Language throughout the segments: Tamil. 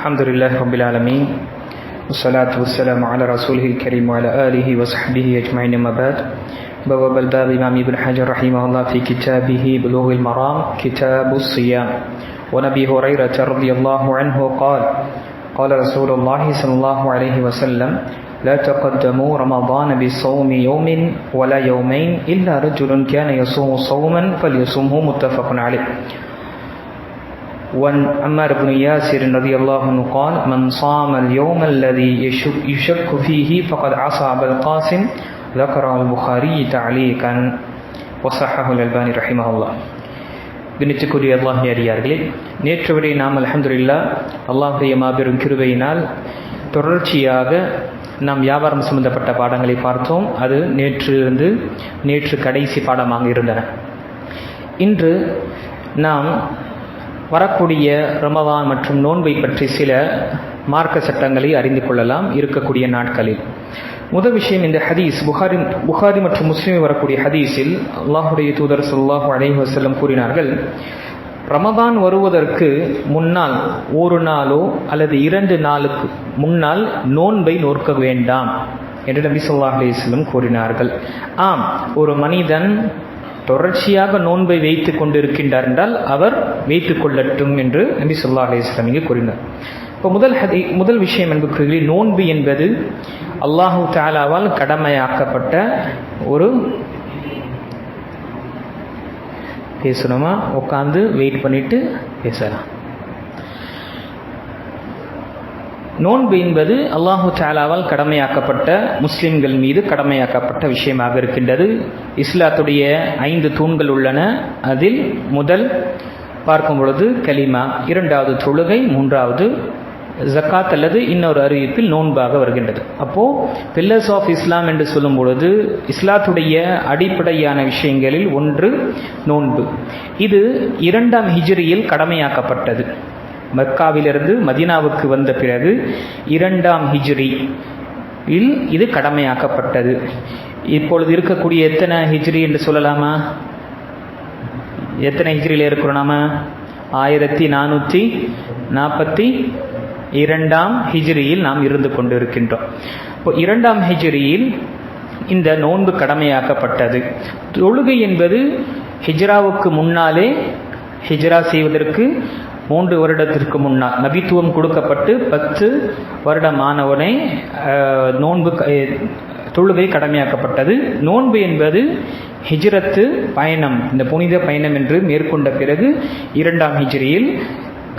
الحمد لله رب العالمين والصلاة والسلام على رسوله الكريم وعلى آله وصحبه أجمعين. أما بعد، بواب الباب إمام ابن حجر رحمه الله في كتابه بلوغ المرام كتاب الصيام. ونبي هريرة رضي الله عنه قال قال رسول الله صلى الله عليه وسلم: لا تقدموا رمضان بصوم يوم ولا يومين إلا رجل كان يصوم صوما فليصومه. متفق عليه. وعن عمار بن ياسر رضي الله عنه قال: من صام اليوم الذي يشك فيه فقد عصى أبا القاسم. ذكر البخاري تعليقا وصححه الألباني رحمه الله. கணித்துக்குரிய அல்லாஹ்வின் அடியார்களே, நேற்று வரை நாம் அல்ஹம்துலில்லாஹ் அல்லாஹ்வுடைய மாபெரும் கிருபையினால் தொடர்ச்சியாக நாம் வியாபாரம் சம்பந்தப்பட்ட பாடங்களை பார்த்தோம். அது நேற்று கடைசி பாடமாக இருந்தன. இன்று நாம் வரக்கூடிய ரமதான் மற்றும் நோன்பை பற்றி சில மார்க்க சட்டங்களை அறிந்து கொள்ளலாம் இருக்கக்கூடிய நாட்களில். முதல் விஷயம், இந்த ஹதீஸ் புகாரி மற்றும் முஸ்லிமில் வரக்கூடிய ஹதீஸில் அல்லாஹுடைய தூதர் ஸல்லல்லாஹு அலைஹி வஸல்லம் கூறினார்கள்: ரமதான் வருவதற்கு முன்னால் ஒரு நாளோ அல்லது 2 நாளுக்கு முன்னால் நோன்பை நோக்க வேண்டாம் என்று நபி ஸல்லல்லாஹு அலைஹி வஸல்லம் கூறினார்கள். ஆம், ஒரு மனிதன் தொடர்ச்சியாக நோன்பை வைத்து கொண்டிருக்கின்றார் என்றால் அவர் வைத்துக் கொள்ளட்டும் என்று நபி ஸல்லல்லாஹு அலைஹி வஸல்லம் இங்கு கூறினார். இப்போ முதல் விஷயம் என்பது, நோன்பு என்பது அல்லாஹு தஆலாவால் கடமையாக்கப்பட்ட ஒரு பேசணுமா உட்காந்து வெயிட் பண்ணிட்டு பேசலாம். நோன்பு என்பது அல்லாஹு தஆலாவால் கடமையாக்கப்பட்ட, முஸ்லிம்கள் மீது கடமையாக்கப்பட்ட விஷயமாக இருக்கின்றது. இஸ்லாத்துடைய 5 தூண்கள் உள்ளன. அதில் முதல் பார்க்கும் பொழுது கலிமா, 2வது தொழுகை, 3வது ஜக்காத் அல்லது இன்னொரு அறிவிப்பில் நோன்பாக வருகின்றது. அப்போது பில்லர்ஸ் ஆஃப் இஸ்லாம் என்று சொல்லும் பொழுது இஸ்லாத்துடைய அடிப்படையான விஷயங்களில் ஒன்று நோன்பு. இது 2ஆம் ஹிஜ்ரியில் கடமையாக்கப்பட்டது. மக்காவிலிருந்து மதீனாவுக்கு வந்த பிறகு 2ஆம் ஹிஜ்ரியில் இது கடமையாக்கப்பட்டது. இப்பொழுது இருக்கக்கூடிய எத்தனை ஹிஜ்ரி என்று சொல்லலாமா? எத்தனை ஹிஜ்ரியில் இருக்கிறோம் நாம? 1442ஆம் ஹிஜ்ரியில் நாம் இருந்து கொண்டு இருக்கின்றோம். இப்போ 2ஆம் ஹிஜ்ரியில் இந்த நோன்பு கடமையாக்கப்பட்டது. தொழுகை என்பது ஹிஜ்ராவுக்கு முன்னாலே, ஹிஜ்ரா செய்வதற்கு 3 வருடத்திற்கு முன்னால் நபித்துவம் கொடுக்கப்பட்டு 10 வருடமானவனே நோன்பு தொழுகை கடமையாக்கப்பட்டது. நோன்பு என்பது ஹிஜ்ரத்து பயணம், இந்த புனித பயணம் என்று மேற்கொண்ட பிறகு 2ஆம் ஹிஜ்ரியில்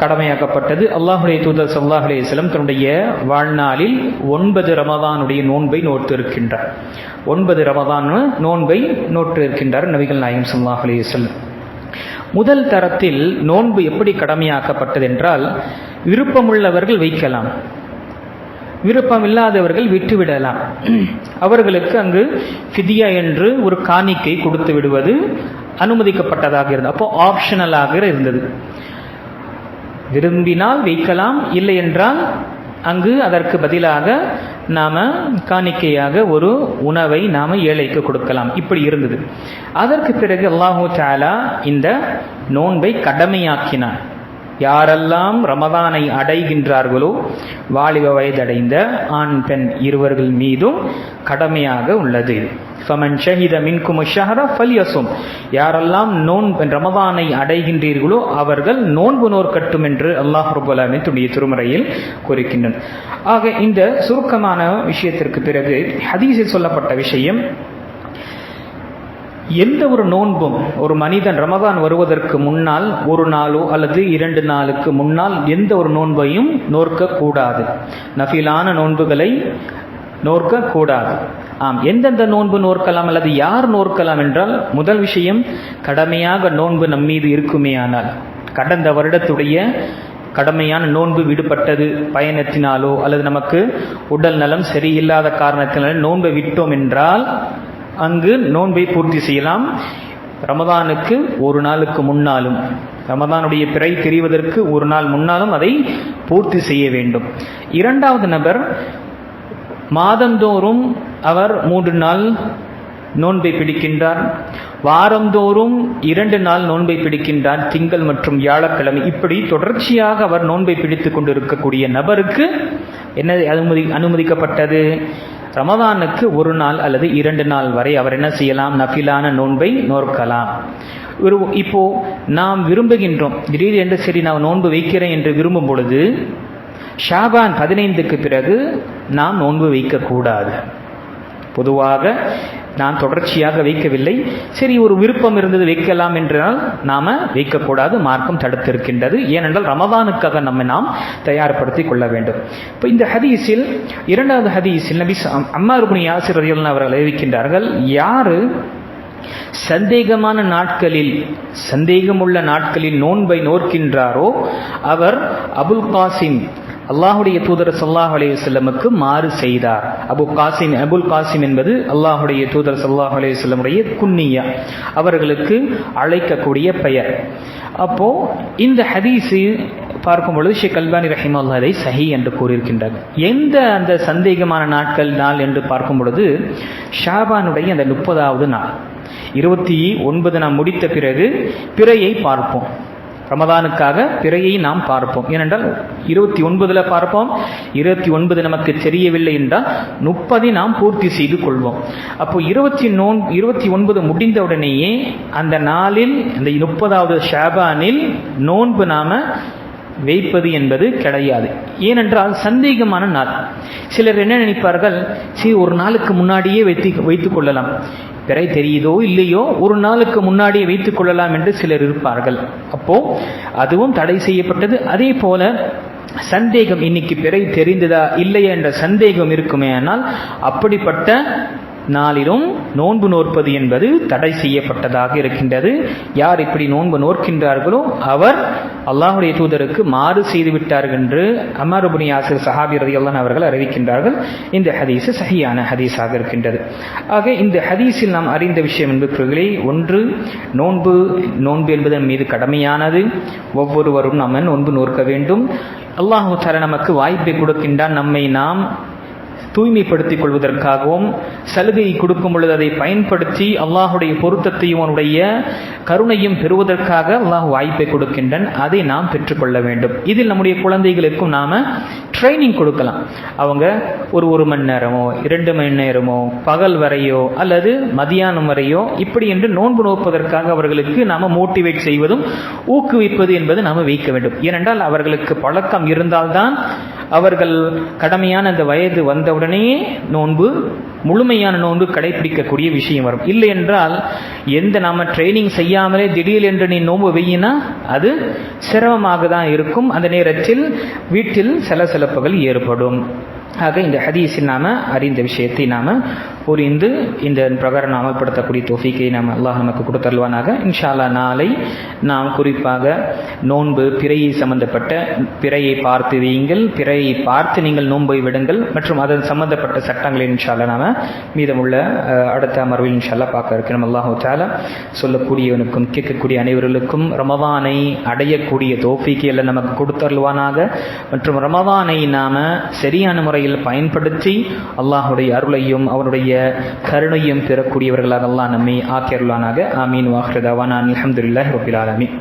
கடமையாக்கப்பட்டது. அல்லாஹுடைய தூதர் ஸல்லல்லாஹு அலைஹி வஸல்லம் தன்னுடைய வாழ்நாளில் 9 ரமதானுடைய நோன்பை நோட்டு இருக்கின்றார். 9 ரமதான் நோன்பை நோட்டு இருக்கின்றார் நபிகள் நாயகம் ஸல்லல்லாஹு அலைஹி வஸல்லம். முதல் தரத்தில் நோன்பு எப்படி கடமையாக்கப்பட்டது என்றால், விருப்பமுள்ளவர்கள் வைக்கலாம், விருப்பமில்லாதவர்கள் விட்டுவிடலாம். அவர்களுக்கு அங்கு ஃபிதியா என்று ஒரு காணிக்கை கொடுத்து விடுவது அனுமதிக்கப்பட்டதாக இருந்தது. அப்போ ஆப்ஷனலாக இருந்தது. விரும்பினால் வைக்கலாம், இல்லை என்றால் அங்கு அதற்கு பதிலாக நாம காணிக்கையாக ஒரு உணவை நாம ஏழைக்கு கொடுக்கலாம். இப்படி இருந்தது. அதற்கு பிறகு அல்லாஹு தஆலா இந்த நோன்பை கடமையாக்கினார். யாரெல்லாம் ரமதானை அடைகின்றார்களோ, வாலிப வயதடைந்த ஆண் பெண் இருவர்கள் மீதும் கடமையாக உள்ளது. ஃபமன் ஷஹித மின்கும் ஷஹர ஃபல்யஸும், யாரெல்லாம் ரமதானை அடைகின்றீர்களோ அவர்கள் நோன்பு நோற்கட்டும் என்று அல்லாஹ் ரப்பல் ஆலமீன் தன்னுடைய திருமறையில் கூறுகின்றான். ஆக இந்த சுருக்கமான விஷயத்திற்கு பிறகு ஹதீஸில் சொல்லப்பட்ட விஷயம், எந்த ஒரு நோன்பும் ஒரு மனிதன் ரமதான் வருவதற்கு முன்னால் ஒரு நாளோ அல்லது 2 நாளுக்கு முன்னால் எந்த ஒரு நோன்பையும் நோற்கக்கூடாது. நஃபிலான நோன்புகளை நோற்கக்கூடாது. எந்தெந்த நோன்பு நோற்கலாம் அல்லது யார் நோற்கலாம் என்றால், முதல் விஷயம், கடமையாக நோன்பு நம்மீது இருக்குமேயானால், கடந்த வருடத்துடைய கடமையான நோன்பு விடுபட்டது பயணத்தினாலோ அல்லது நமக்கு உடல் நலம் சரியில்லாத காரணத்தினால நோன்பை விட்டோம் என்றால் அங்கு நோன்பை பூர்த்தி செய்யலாம். ரமதானுக்கு ஒரு நாளுக்கு முன்னாலும், ரமதானுடைய பிறை தெரிவதற்கு ஒரு நாள் முன்னாலும் அதை பூர்த்தி செய்ய வேண்டும். 2வது நபர் மாதந்தோறும் அவர் 3 நாள் நோன்பை பிடிக்கின்றார். வாரந்தோறும் 2 நாள் நோன்பை பிடிக்கின்றார், திங்கள் மற்றும் வியாழக்கிழமை. இப்படி தொடர்ச்சியாக அவர் நோன்பை பிடித்துக் கொண்டிருக்கக்கூடிய நபருக்கு என்ன அனுமதிக்கப்பட்டது? ரமதானுக்கு 1 நாள் அல்லது 2 நாள் வரை அவர் என்ன செய்யலாம்? நஃபிலான நோன்பை நோற்கலாம். இப்போ நாம் விரும்புகின்றோம், திடீரென்று சரி நான் நோன்பு வைக்கிறேன் என்று விரும்பும் பொழுது ஷாபான் 15க்கு பிறகு நாம் நோன்பு வைக்கக்கூடாது. பொதுவாக நான் தொடர்ச்சியாக வைக்கவில்லை, சரி ஒரு விருப்பம் இருந்தது வைக்கலாம் என்றால் நாம வைக்கக்கூடாது, மார்க்கம் தடுத்திருக்கின்றது. ஏனென்றால் ரமதானுக்காக நாம் தயார்படுத்திக் கொள்ள வேண்டும். இப்போ இந்த ஹதீஸில் 2வது ஹதீஸில் நபி அம்மார் இப்னு யாசிர் ரலியல்லாஹு அவர்கள் அறிவிக்கின்றார்கள், யாரு சந்தேகமுள்ள நாட்களில் நோன்பை நோக்கின்றாரோ அவர் அபுல் காசிம் அல்லாஹுடைய தூதர் ஸல்லல்லாஹு அலைஹி வஸல்லமுக்கு மாறு செய்தார். அபுல் காசிம் என்பது அல்லாஹுடைய தூதர் ஸல்லல்லாஹு அலைஹி வஸல்லமுடைய குன்னியா, அவர்களுக்கு அழைக்கக்கூடிய பெயர். அப்போ இந்த ஹதீஸை பார்க்கும் பொழுது ஷேக் அல்பானி ரஹிமஹுல்லாஹ் அதை சஹீஹ் என்று கூறியிருக்கின்றார். எந்த அந்த சந்தேகமான நாள் என்று பார்க்கும் பொழுது ஷாபானுடைய அந்த 30வது நாள், 29 நாம் முடித்த பிறகு பிறையை பார்ப்போம். ரமதானுக்காக பிறையை நாம் பார்ப்போம். ஏனென்றால் 29 பார்ப்போம், 29 நமக்கு தெரியவில்லை என்றால் 30 நாம் பூர்த்தி செய்து கொள்வோம். அப்போ 29 முடிந்தவுடனேயே அந்த நாளில், அந்த 30வது ஷாபானில் நோன்பு நாம வைப்பது என்பது கிடையாது. ஏனென்றால் சந்தேகமான நாள். சிலர் என்ன நினைப்பார்கள், சரி ஒரு நாளுக்கு முன்னாடியே வைத்துக் கொள்ளலாம், பிறை தெரியுதோ இல்லையோ ஒரு நாளுக்கு முன்னாடியே வைத்துக் கொள்ளலாம் என்று சிலர் இருப்பார்கள். அப்போ அதுவும் தடை செய்யப்பட்டது. அதே போல சந்தேகம், இன்னைக்கு பிறை தெரிந்ததா இல்லையா என்ற சந்தேகம் இருக்குமே, ஆனால் அப்படிப்பட்ட நாளிலும் நோன்பு நோற்பது என்பது தடை செய்யப்பட்டதாக இருக்கின்றது. யார் இப்படி நோன்பு நோக்கின்றார்களோ அவர் அல்லாஹுடைய தூதருக்கு மாறு செய்து விட்டார்கள் என்று அம்மார் இப்னு யாசிர் சஹாபி ரலியல்லாஹு அவர்கள் அறிவிக்கின்றார்கள். இந்த ஹதீஸ் சஹீஹான ஹதீஸாக இருக்கின்றது. ஆக இந்த ஹதீஸில் நாம் அறிந்த விஷயம் என்பவர்களே, ஒன்று, நோன்பு என்பது நம் மீது கடமையானது. ஒவ்வொருவரும் நம்ம நோன்பு நோக்க வேண்டும். அல்லாஹ் தஆலா நமக்கு வாய்ப்பை கொடுக்கின்றான், நம்மை நாம் தூய்மைப்படுத்திக் கொள்வதற்காகவும் சலுகை கொடுக்கும் பொழுது அதை பயன்படுத்தி அல்லாஹுடைய பொருத்தத்தையும் அவனுடைய கருணையும் பெறுவதற்காக அல்லாஹ் வாய்ப்பை கொடுக்கின்றான். அதை நாம் பெற்றுக்கொள்ள வேண்டும். இதில் நம்முடைய குழந்தைகளுக்கும் நாம ட்ரைனிங் கொடுக்கலாம். அவங்க ஒரு மணி நேரமோ 2 மணி நேரமோ பகல் வரையோ அல்லது மதியானம் வரையோ இப்படி என்று நோன்பு நோப்பதற்காக அவர்களுக்கு நாம மோட்டிவேட் செய்வதும் ஊக்குவிப்பது என்பது நாம வைக்க வேண்டும். ஏனென்றால் அவர்களுக்கு பழக்கம் இருந்தால்தான் அவர்கள் கடமையான அந்த வயது வந்தவுடனே முழுமையான நோன்பு கடைபிடிக்கக்கூடிய விஷயம் வரும். இல்லை என்றால் எந்த நாம ட்ரைனிங் செய்யாமலே திடீர் என்று நீ நோன்பு வையினா அது சிரமமாக தான் இருக்கும். அந்த நேரத்தில் வீட்டில் சலசலப்புகள் ஏற்படும். ஆக இந்த ஹதீஸில் நாம அறிந்த விஷயத்தை நாம புரிந்து இந்த பிரகாரம் அமல்படுத்தக்கூடிய தௌஃபீக்கை நாம் அல்லாஹ் நமக்கு கொடுத்தருள்வானாக. இன்ஷா அல்லாஹ் நாளை நாம் குறிப்பாக நோன்பு பிறையை சம்பந்தப்பட்ட பிறையை பார்த்து வையுங்கள், பிறையை பார்த்து நீங்கள் நோன்பை விடுங்கள் மற்றும் அதன் சம்பந்தப்பட்ட சட்டங்களை இன்ஷா அல்லாஹ் நாம மீதமுள்ள அடுத்த அமர்வில் இன்ஷா அல்லாஹ் பார்க்க இருக்கிறோம். அல்லாஹ் தஆலா சொல்லக்கூடியவனுக்கும் கேட்கக்கூடிய அனைவர்களுக்கும் ரமதானை அடையக்கூடிய தௌஃபீக்கை எல்லாம் நமக்கு கொடுத்தருள்வானாக. மற்றும் ரமதானை நாம சரியான முறையில் பயன்படுத்தி அல்லாஹுடைய அருளையும் அவருடைய கருணையும் பெறக்கூடியவர்களாக அல்லாஹ் நம்மை ஆக்கியருள்வானாக. ஆமீன். வாஹிரு தஅவானா அல்ஹம்துலில்லாஹி ரப்பில் ஆலமீன்.